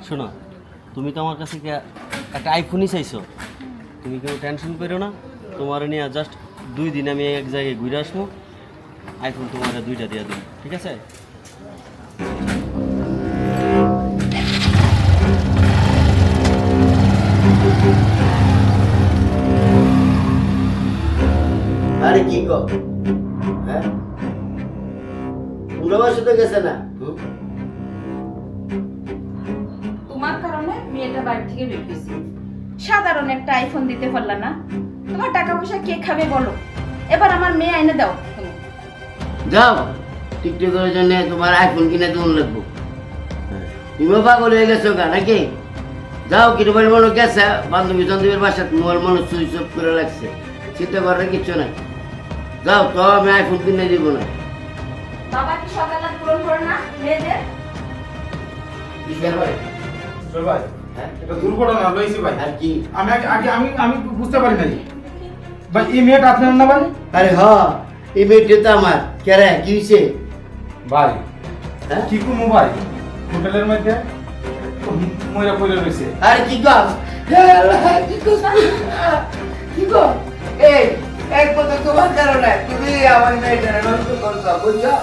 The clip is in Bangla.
শোনো, তুমি তো আমার কাছে একটা আইফোনই চাইছো। তুমি কেউ টেনশন করো না, তোমার নিয়ে জাস্ট 2 দিন আমি এক জায়গায় ঘুরে আসবো, আইফোন তোমার 2টা দিয়ে দেবো, ঠিক আছে? আরে কি কর, হ্যাঁ পুরো বয়স তো গেছে না। তোমার কারণে মেয়েটা বাড়ি থেকে বের হয়েছে। সাধারণ একটা আইফোন দিতে পারলা না, তোমার টাকা পয়সা কে খাবে বলো? এবার আমার মেয়ে এনে দাও তুমি। যাও, টিকটকের জন্য তোমার আইফোন কিনে দেওয়া লাগবো। তুমিও পাগল হয়ে গেছো গা নাকি? যাও, কিনে বলে মনে গেছে বান্ধবী বান্ধবীর বাসায় মোবাইল মনে সুইচ অফ করে লাগছে, চিন্তা করার কিচ্ছু নাই। যাও তো, আমি আইফোন কিনে দিব না। বাবা কি সকালে পূরণ করে না মেয়েদের? ভাই ভাই এটা দুর্ঘটনা হয়েছে ভাই। আর কি? আমি আগে আমি আমি বুঝতে পারি নাই ভাই, এই মেয়েটা আপনার না ভাই? আরে হ, এই মেয়েটা তো আমার। কেরে কি হয়েছে? ভাই হ্যাঁ? কি কো মোবাইল হোটেলের মধ্যে ময়রা পড়ে রয়েছে। আরে কি কর, কি কর, কি কর? এই এক কথা তোমার কারণে তুমি আমার মেয়েটা নষ্ট করছো, বুঝছো?